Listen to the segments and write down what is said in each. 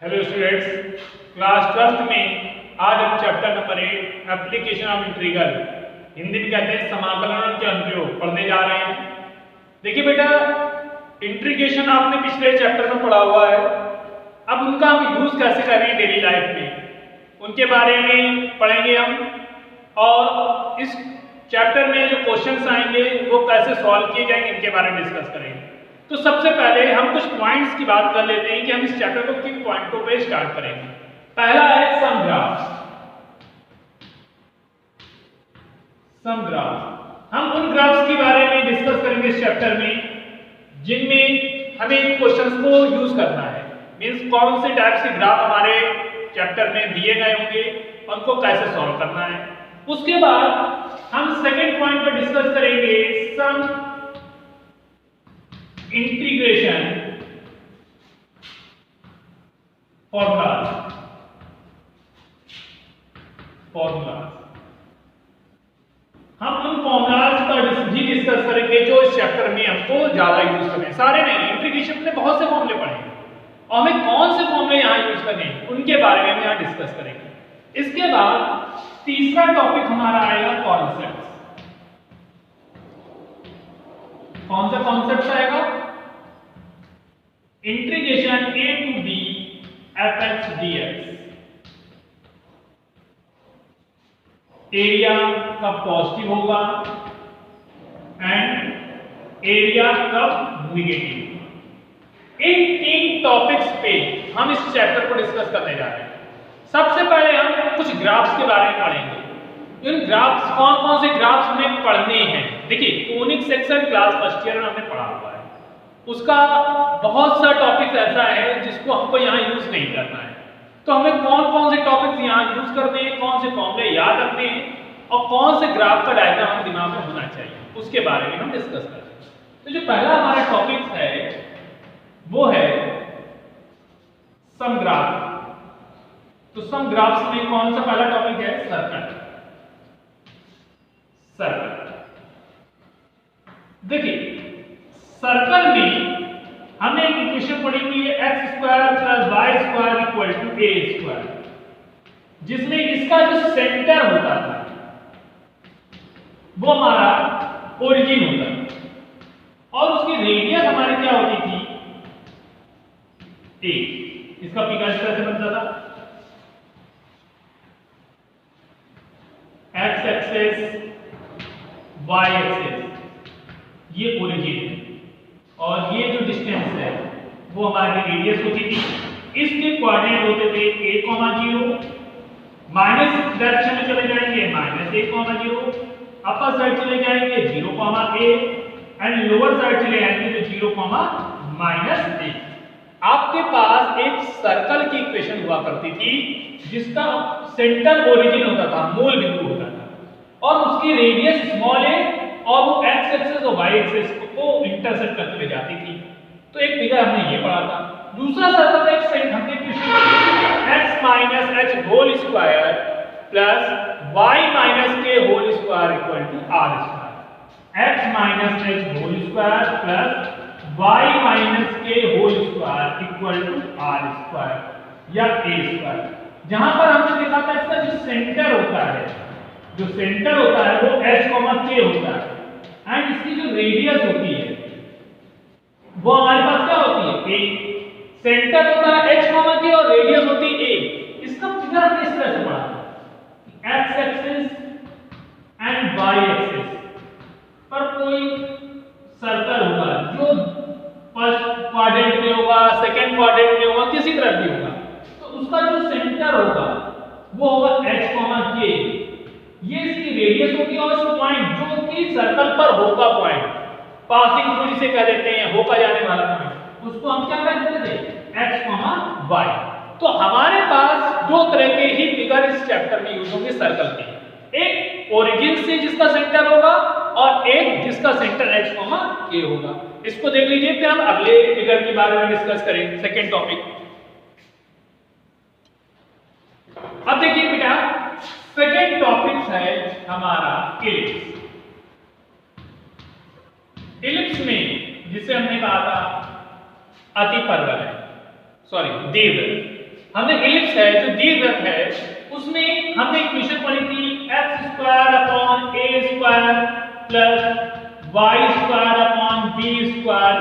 Hello students, class 12th में आज हम chapter number 8 application of integral, Hindi में कहते हैं समाकलन के अनुप्रयोग पढ़ने जा रहे हैं। देखिए बेटा, इंटीग्रेशन आपने पिछले चैप्टर में पढ़ा हुआ है। अब उनका हम यूज कैसे करें डेली लाइफ में, उनके बारे में पढ़ेंगे हम। और इस चैप्टर में जो क्वेश्चंस आएंगे वो कैसे सॉल्व किए जाएंगे, इनके बारे में डिस्कस करेंगे। तो सबसे पहले हम कुछ पॉइंट्स की बात कर लेते हैं कि हम इस चैप्टर को किन पॉइंटों पे स्टार्ट करेंगे। पहला है सम ग्राफ्स। हम उन ग्राफ्स के बारे में डिस्कस करेंगे इस चैप्टर में जिनमें हमें क्वेश्चंस को यूज करना है। मींस कौन से टाइप्स के ग्राफ हमारे चैप्टर में दिए गए होंगे, उनको कैसे सॉल्व करना है। उसके बाद हम सेकंड पॉइंट पर डिस्कस करेंगे सम इंटीग्रेशन फॉर्मूलाज। हम उन फॉर्मूलाज पर भी डिस्कस करेंगे जो इस चैप्टर में हमको ज्यादा यूज करने हैं। सारे नहीं, इंटीग्रेशन में बहुत से फॉर्मूले पढ़े हैं और हमें कौन से फॉर्मूले यहाँ यूज करने हैं उनके बारे में हम यहाँ डिस्कस करेंगे। इसके बाद तीसरा टॉपिक हमारा आएगा कॉन्सेप्ट्स। कौन सा कॉन्सेप्ट आएगा? Integration a to b fx dx। Area कब पॉजिटिव होगा एंड एरिया कब निगेटिव। इन तीन टॉपिक्स पे हम इस चैप्टर को डिस्कस करने जा रहे हैं। सबसे पहले हम कुछ ग्राफ्स के बारे में पढ़ेंगे। इन ग्राफ्स, कौन कौन से ग्राफ्स हमें पढ़ने हैं। देखिए, conic section class first year में हमने पढ़ा हुआ है, उसका बहुत सा टॉपिक ऐसा है जिसको हमको यहाँ यूज नहीं करना है। तो हमें कौन कौन से टॉपिक्स यहाँ यूज करने हैं, कौन से फॉर्मूले याद रखने हैं और कौन से ग्राफ का डायग्राम हमें दिमाग में होना चाहिए, उसके बारे में हम डिस्कस करेंगे। तो जो पहला हमारा टॉपिक है वो है सम ग्राफ। तो सम ग्राफ्स में कौन सा पहला टॉपिक है? सर्कल। देखिए, सर्कल में हमने एक इक्वेशन पढ़ी हुई है x² + y² = a², जिसमें इसका जो सेंटर होता था वो हमारा ओरिजिन होता था और उसकी रेडियस हमारी क्या होती थी? a। इसका पिका इस तरह से बनता था, x एक्सिस y एक्सिस, ये ओरिजिन है और ये जो डिस्टेंस है वो हमारी रेडियस होती थी। इसके कोऑर्डिनेट होते थे a, 0, माइनस डायरेक्शन में चले जाएंगे -a, 0, अपर साइड चले जाएंगे 0, a एंड लोअर साइड चले जाएंगे तो 0, -a। आपके पास एक सर्कल की इक्वेशन हुआ करती थी जिसका सेंटर ओरिजिन होता था, मूल बिंदु होता था और उसकी रेडियस स्मॉल a और वो x एक्सिस और y एक्सिस को इंटरसेक्ट करते हुए जाती थी। तो एक फिगर हमने ये पढ़ा था। दूसरा सर्कल एक सेंट हमने x - h² + y - k² = r²। x - h² + y - k² = r² या a²। जहां पर हमने देखा था इसका जो सेंटर होता है, वो h, k होता है एंड इसकी जो रेडियस होती है वो हमारे पास क्या होती है? a। सेंटर होता है h, k और रेडियस होती है a। इसका फिगर हमने इस तरह से पढ़ा था, x axis and y axis पर कोई सर्कल होगा जो फर्स्ट क्वाड्रेंट में होगा, सेकंड क्वाड्रेंट में होगा, किसी तरफ भी होगा, तो उसका जो सेंटर होगा वो होगा h, k। ये इसकी रेडियस होगी और इस पॉइंट जो कि सर्कल पर होगा पॉइंट, पासिंग थ्रू जिसे कह देते हैं, होकर जाने वाला पॉइंट, उसको हम क्या कह देते थे? x, y। तो हमारे पास दो तरह के ही फिगर इस चैप्टर में यूज होंगे सर्कल के। एक ओरिजिन से जिसका सेंटर होगा और एक जिसका सेंटर h, k होगा। इसको देख लीजिए, फिर हम अगले फिगर के बारे में डिस्कस करेंगे, सेकेंड टॉपिक। अब देखिए बेटा, सेकेंड टॉपिक है हमारा इलिप्स। इलिप्स में जिसे हमने कहा था अतिपरवलय, दीर्घ, हमने इलिप्स है जो दीर्घवृत्त है उसमें हमने इक्वेशन पढ़ी थी x² upon a² plus y² upon b²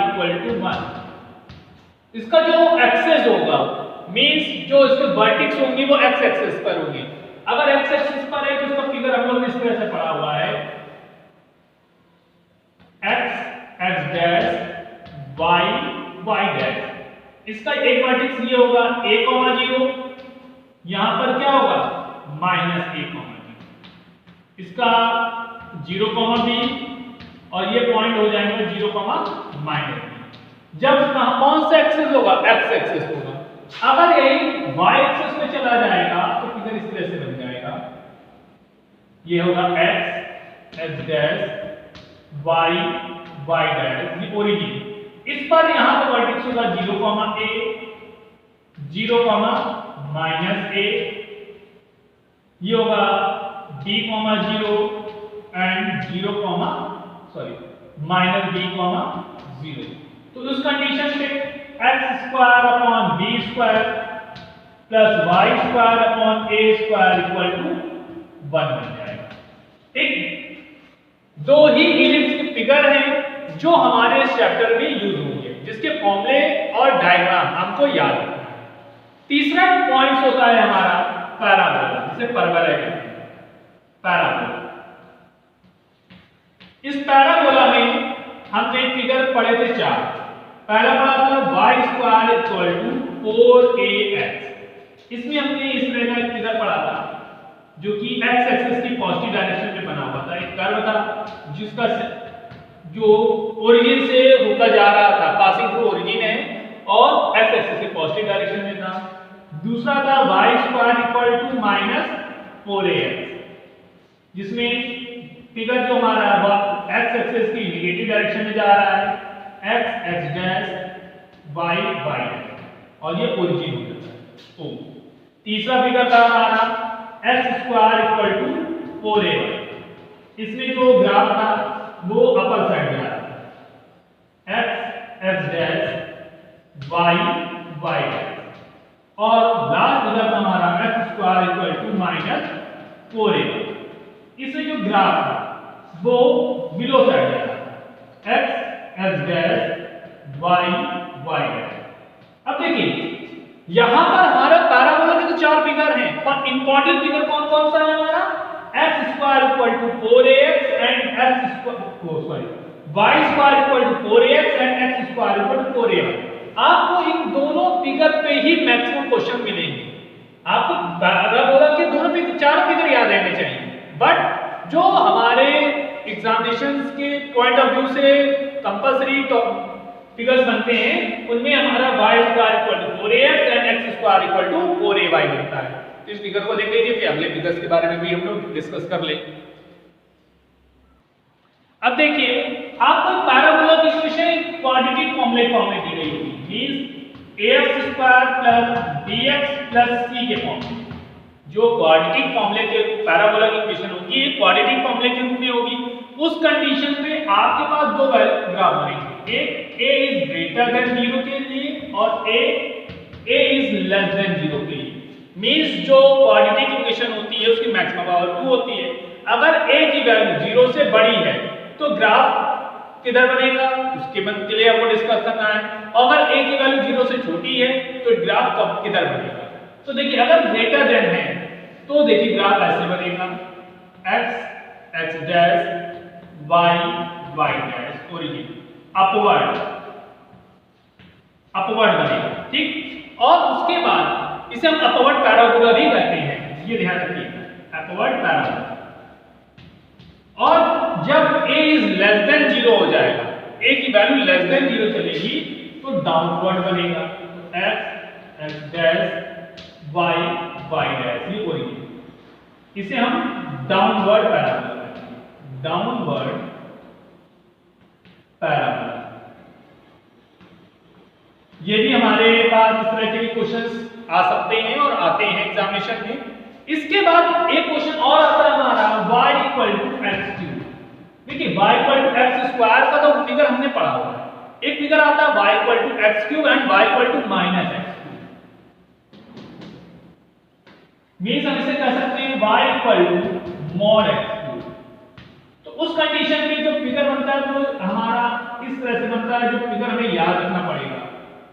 equal to 1। इसका जो एक्सेस होगा मींस जो इसके वर्टिक्स होंगी वो x एक्सिस पर होंगी। अगर x एक्सिस पर है तो इसका फिगर हम लोग ने इस तरह से पढ़ा हुआ है x dash y y dash. इसका एक वर्टेक्स ये होगा a, 0, यहां पर क्या होगा -a, 0, इसका 0, b और ये पॉइंट हो जाएंगे 0, -b। जब कौन सा एक्सिस होगा x एक्सिस होगा। अगर ये y एक्सिस पे चला जाएगा तो फिगर इस तरह से बन जाएगा, ये होगा x dash y y dash, ये ओरिजिन। इस पर यहां पर वर्टेक्स होगा 0, a, 0, -a, ये होगा b, 0 एंड -b, 0। तो उस कंडीशन में x² upon b² plus y² upon a² equal to 1 बन जाएगा। ठीक, दो ही इलिप्स के फिगर हैं जो हमारे इस चैप्टर में यूज होंगे, जिसके फॉर्मूले और डायग्राम हमको याद रखना है। तीसरा पॉइंट होता है हमारा पैराबोला, जिसे परवलय कहते हैं, पैराबोला। इस पैराबोला में हमने फिगर पढ़े थे 4। पहला पढ़ा था y² इक्वल टू 4ax। इसमें हमने इस तरह का फिगर पढ़ा था जो कि x एक्सिस की पॉजिटिव डायरेक्शन में बना हुआ था, एक कर्व था जिसका जो ओरिजिन से होकर जा रहा था, पासिंग थ्रू ओरिजिन है, और x एक्सिस की पॉजिटिव डायरेक्शन में था। दूसरा था y² इक्वल टू -4ax, जिसमें फिगर जो हमारा x एक्सिस की नेगेटिव डायरेक्शन में जा रहा है, x डैश y डैश, और ये ओरिजिन हो जाता है O। तीसरा फिगर था हमारा x² इक्वल टू 4ay। इसमें जो ग्राफ था वो अपर साइड जा रहा है, x डैश y डैश, और लास्ट फिगर था हमारा x² इक्वल टू -4ay। इसमें जो ग्राफ था वो बिलो साइड जा रहा है, x डैश y डैश। अब देखिए यहां पर हमारा पैराबोला के तो 4 फिगर हैं, पर इंपॉर्टेंट फिगर कौन कौन सा है हमारा, x² equal to 4ax and y² equal to 4ax and x² equal to 4ay। आपको इन दोनों फिगर पे ही मैक्सिमम क्वेश्चन मिलेंगे। आपको पैराबोला के दोनों फिगर 4 फिगर याद रहने चाहिए, बट जो हमारे एग्जामिनेशंस के पॉइंट ऑफ व्यू से कंपलसरी फिगर्स बनते हैं उनमें हमारा y² equal to 4ax and x² equal to 4ay बनता है। तो इस फिगर को देख लीजिए, फिर अगले फिगर्स के बारे में भी हम लोग डिस्कस कर ले। अब देखिए आपको पैराबोला की इक्वेशन क्वाड्रेटिक फॉर्मूले फॉर्म में दी गई होगी, means ax² plus bx plus c के फॉर्म में। जो क्वाड्रेटिक फॉर्मूले के पैराबोला की इक्वेशन होगी क्वाड्रेटिक फॉर्मूले के रूप में होगी। उस कंडीशन पे आपके पास दो ग्राफ बनेंगे, एक a इज ग्रेटर देन 0 के लिए और a इज लेस देन 0 के लिए। मींस जो क्वाड्रेटिक इक्वेशन होती है उसकी मैक्सिमम पावर 2 होती है। अगर a की वैल्यू 0 से बड़ी है तो ग्राफ किधर बनेगा उसके के लिए आपको डिस्कस करना है, और अगर a की वैल्यू 0 से छोटी है तो ग्राफ कब किधर बनेगा। तो देखिए अगर ग्रेटर देन है तो देखिए ग्राफ ऐसे बनेगा, x dash y dash origin upward बनेगा। ठीक, और उसके बाद इसे हम अपवर्ड पैराबोला भी कहते हैं, ये ध्यान रखिए, अपवर्ड पैराबोला। और जब a इज लेस देन 0 हो जाएगा, a की वैल्यू लेस देन 0 चलेगी तो डाउनवर्ड बनेगा, x डैश y डैश, ये ओरिजिन। इसे हम डाउनवर्ड पैराबोला कहते हैं, डाउनवर्ड पैराबोला। ये भी हमारे पास इस तरह के क्वेश्चंस आ सकते हैं और आते हैं एग्जामिनेशन में। इसके बाद एक क्वेश्चन और आता है हमारा y इक्वल टू x3। देखिए y इक्वल टू x² का तो फिगर हमने पढ़ा हुआ है, एक फिगर आता है y equal to x³ and y equal to -x³। Means हम इसे कह सकते हैं y equal to mod x cube. तो उस कंडीशन में जो फिगर बनता है वो हमारा इस तरह से बनता है, जो फिगर हमें याद रखना पड़ेगा,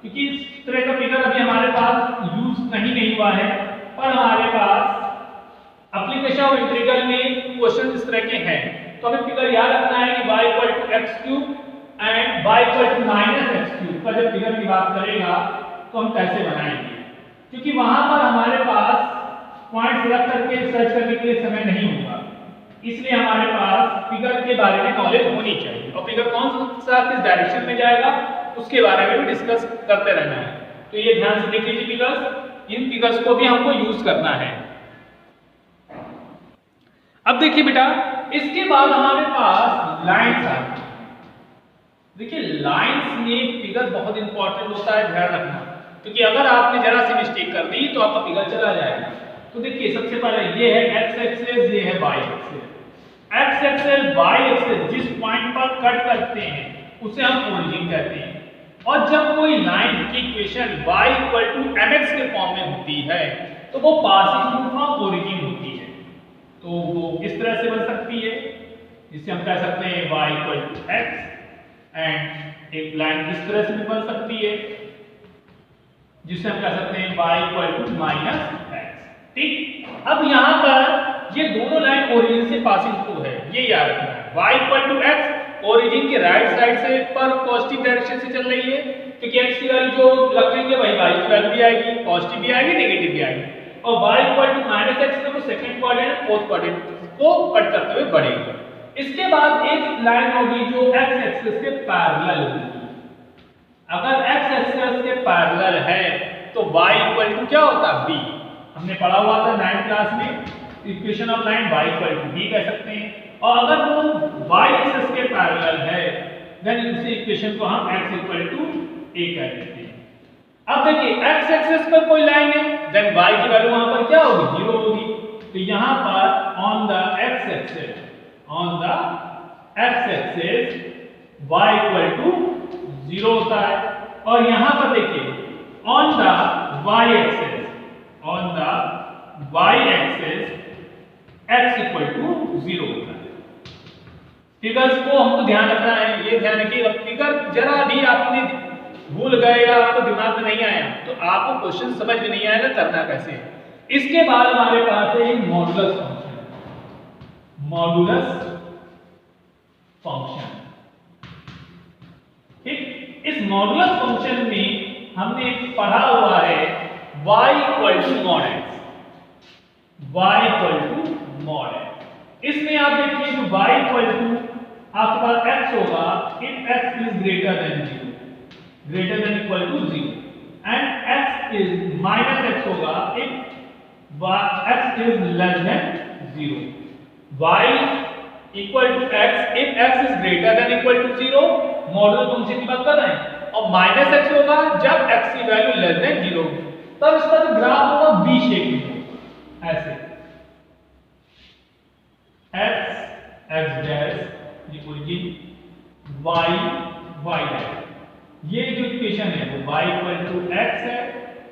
क्योंकि इस तरह का फिगर अभी हमारे पास यूज नहीं हुआ है, पर हमारे पास एप्लीकेशन ऑफ इंटीग्रल में क्वेश्चन इस तरह के हैं। तो हमें फिगर याद रखना है कि y equal to x cube and y equal to minus x cube का जब फिगर की बात करेगा तो हम कैसे बनाएंगे, क्योंकि वहां पर हमारे पास पॉइंट्स रख करके सर्च करने के लिए समय नहीं होगा, इसलिए हमारे पास फिगर के बारे में नॉलेज होनी चाहिए और फिगर कौन सा किस डायरेक्शन में जाएगा उसके बारे में भी डिस्कस करते रहना है। तो ये ध्यान से देख लीजिए फिगर्स, इन फिगर्स को भी हमको यूज करना है। अब देखिए बेटा, इसके बाद हमारे पास लाइंस आ गई। देखिए लाइंस में फिगर बहुत इंपॉर्टेंट होता है, ध्यान रखना, क्योंकि अगर आपने जरा सी मिस्टेक कर दी तो आपका फिगर चला जाएगा। तो देखिए सबसे पहले ये है x एक्सिस, ये है y axis. x axis y axis जिस पॉइंट पर कट करते हैं उसे हम ओरिजिन कहते हैं, और जब कोई लाइन की equation y equal to mx के फॉर्म में होती है तो वो पासिंग थ्रू फ्रॉम ओरिजिन होती है। तो वो इस तरह से बन सकती है, जिसे हम कह सकते हैं y equal to x, and एक लाइन इस तरह से भी बन सकती है जिसे हम कह सकते हैं y equal to minus x। ठीक, अब यहाँ पर ये दोनों लाइन ओरिजिन से पासिंग थ्रू है, ये याद रखना है। y equal to x origin के राइट साइड से पर पॉजिटिव डायरेक्शन से चल रही है, क्योंकि x की वैल्यू जो रखेंगे वही y की वैल्यू भी आएगी, पॉजिटिव भी आएगी नेगेटिव भी आएगी। और y equal to minus x में वो सेकंड क्वाड्रेंट फोर्थ क्वाड्रेंट को कट करते हुए बढ़ेगी। इसके बाद एक लाइन होगी जो x एक्सिस के पैरेलल होगी। अगर x एक्सिस के पैरेलल है तो y इक्वल टू क्या होता है b, हमने पढ़ा हुआ था 9th क्लास में, equation of line y equal to b कह सकते हैं। और अगर वो y एक्सिस के पैरेलल है देन उसी इक्वेशन को हम x इक्वल टू a कह देते हैं। अब देखिए x एक्सिस पर कोई लाइन है देन y की वैल्यू वहां पर क्या होगी, 0 होगी। तो यहां पर on the x axis y equal to 0 होता है, और यहां पर देखिए on the y axis x equal to 0 होता है। फिगर्स को हमको ध्यान रखना है, ये ध्यान रखिए फिगर जरा भी आपने भूल गए या आपको दिमाग में नहीं आया तो आपको क्वेश्चन समझ में नहीं आएगा करना कैसे। इसके बाद हमारे पास है मॉडुलस फंक्शन। ठीक, इस मॉडुलस फंक्शन में हमने पढ़ा हुआ है y equal to mod x, इसमें आप देखिए जो y इक्वल टू आपके पास x होगा if x is greater than 0 and x is minus x होगा if x is less than 0। y equal to x if x is greater than equal to 0, modulus function की बात कर रहे हैं, और माइनस x होगा जब x की वैल्यू लेस देन 0 होगी, तब इसका जो ग्राफ होगा v शेप में होगा, ऐसे x dash origin y dash. ये जो इक्वेशन है वो y इक्वल टू x है,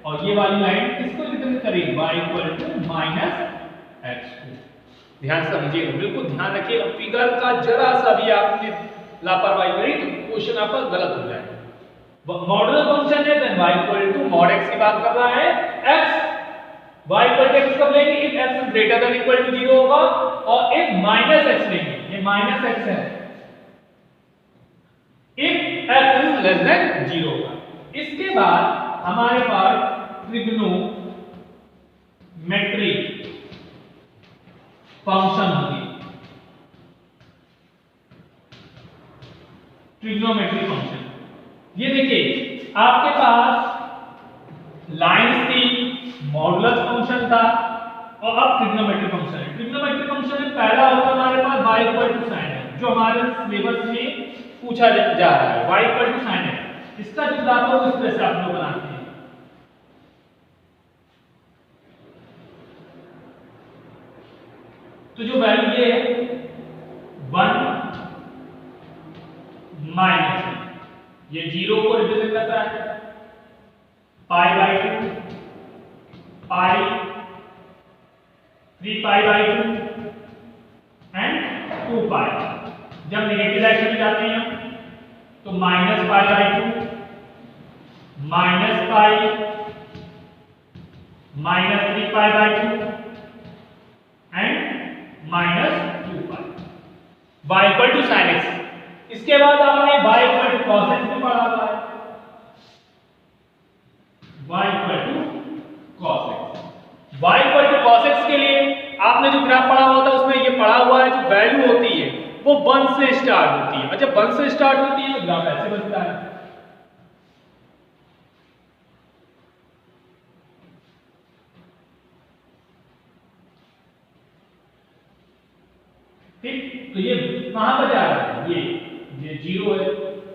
और ये वाली लाइन किसको रिप्रेजेंट करेगी, y equal to minus x को। ध्यान से समझिएगा, बिल्कुल ध्यान रखिएगा, फिगर का जरा सा भी आपने लापरवाही करी तो क्वेश्चन आपका गलत हो जाएगा। मॉडुलस फंक्शन है then y equal to mod x की बात कर रहा है, x y equal to x कब लेंगे, if x is greater than equal to 0 होगा, और if माइनस x लेंगे, ये माइनस x है, if x is less than 0 होगा। इसके बाद हमारे पास ट्रिग्नोमेट्रिक फंक्शन होगी, ट्रिग्नोमेट्रिक फंक्शन। ये देखिए आपके पास लाइंस थी, मॉडुलस फंक्शन था, और अब ट्रिग्नोमेट्रिक फंक्शन है। ट्रिग्नोमेट्रिक फंक्शन में पहला होगा हमारे पास y equal to sin x, जो हमारे सिलेबस में पूछा जा रहा है, y equal to sin x। इसका जो ग्राफ है इस तरह से आप लोग बनाते हैं, तो जो वैल्यू ये है 1 माइनस, ये 0 को रिप्रेजेंट करता है, pi by 2 pi 3 pi by 2 and 2 pi. जब नेगेटिव डायरेक्शन में जाते हैं हम तो minus pi by 2 minus pi minus 3 pi by 2 and minus 2 pi y equal to sin x। इसके बाद आपने y equal to cos x में पढ़ा था, y equal to cos x। y equal to cos x के लिए आपने जो ग्राफ पढ़ा हुआ था उसमें ये पढ़ा हुआ है, जो वैल्यू होती है वो 1 से स्टार्ट होती है, और जब 1 से स्टार्ट होती है तो ग्राफ ऐसे बनता है। ठीक, तो ये कहां पर जा रहा है, ये 0 है,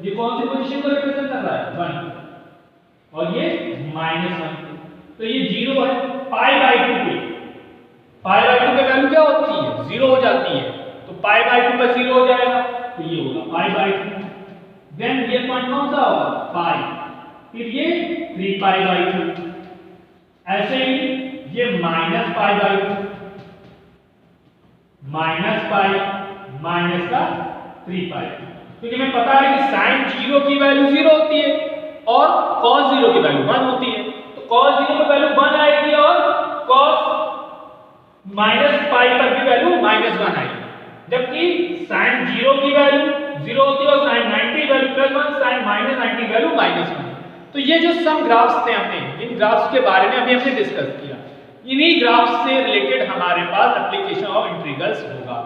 ये कौन सी पोजीशन को रिप्रेजेंट कर रहा है, 1, और ये -1, तो ये 0 है। पाई बाई 2 पे, पाई बाई 2 पे वैल्यू क्या होती है, 0 हो जाती है, तो पाई बाई 2 पे 0 हो जाएगा, तो ये होगा पाई बाई 2। देन ये पॉइंट कौन सा होगा, पाई, फिर ये 3 पाई बाई 2, ऐसे ही ये minus pi by 2, minus pi minus का 3 पाई, क्योंकि हमें पता है कि साइन 0 की वैल्यू 0 होती है और cos 0 की वैल्यू 1 होती है, तो cos 0 की वैल्यू 1 आएगी और cos माइनस पाई पर की वैल्यू -1 आएगी, जबकि साइन 0 की वैल्यू 0 होती है और साइन 90 की वैल्यू +1, साइन -90 की वैल्यू -1। तो ये जो सम ग्राफ्स थे, हमने इन ग्राफ्स के बारे में अभी हमने डिस्कस किया, इन्हीं ग्राफ्स से रिलेटेड हमारे पास एप्लीकेशन ऑफ इंटीग्रल्स होगा।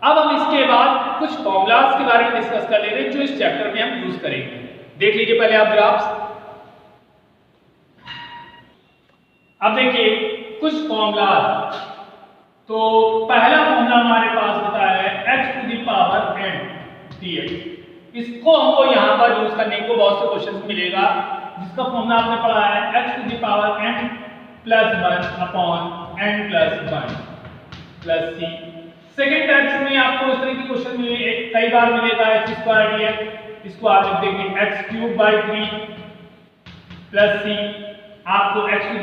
अब हम इसके बाद कुछ फॉर्मूलाज के बारे में डिस्कस कर ले रहे हैं जो इस चैप्टर में हम यूज करेंगे। देख लीजिए पहले आप ग्राफ्स। अब देखिए कुछ फॉर्मूलाज। तो पहला फॉर्मूला हमारे पास बताया है x⁴n dx। इसको हमको यहां पर यूज करने को बहुत से क्वेश्चंस मिलेगा, जिसका फॉर्मूला आपने पढ़ा है x⁴n +1 upon n + 1 plus c। Second types में आपको इस तरह के क्वेश्चन मिले, कई बार मिलेगा x² dx, इसको आप लिख देंगे x³ / 3 प्लस c। आपको x⁴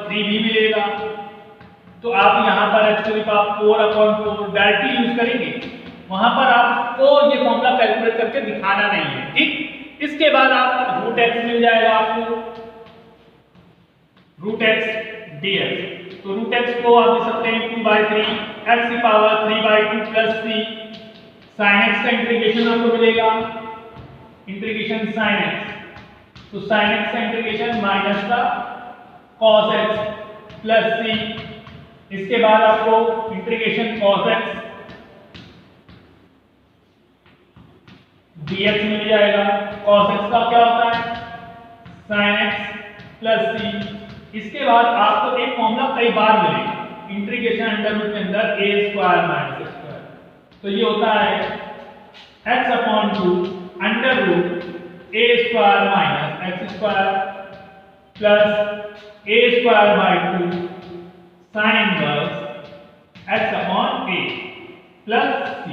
भी मिलेगा, तो आप यहां पर x⁴/4 डायरेक्टली यूज करेंगे, वहां पर आपको ये फॉर्मूला कैलकुलेट करके दिखाना नहीं है, ठीक। इसके बाद आप √x मिल जाएगा आपको, √x dx, तो √x को आप लिख सकते हैं 2/3 x⁴3/2 plus c। sin x का इंटीग्रेशन आपको मिलेगा, इंटीग्रेशन sin x, तो sin x का इंटीग्रेशन माइनस का cos x प्लस c। इसके बाद आपको इंटीग्रेशन cos x dx मिल जाएगा। cos x का क्या होता है, sin x प्लस c। इसके बाद आपको एक फॉर्मूला कई बार मिलेगा इंटीग्रेशन अंडर रूट के अंदर a² - x², तो ये होता है x/2 under root a² - x² plus a²/2 sin inverse x/a plus c।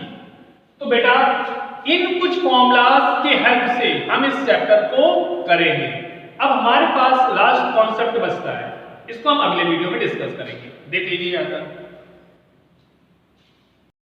तो बेटा इन कुछ फॉर्मूलाज के हेल्प से हम इस चैप्टर को करेंगे। अब हमारे पास लास्ट कॉन्सेप्ट बचता है, इसको हम अगले वीडियो में डिस्कस करेंगे। देख लीजिए यहाँ पर।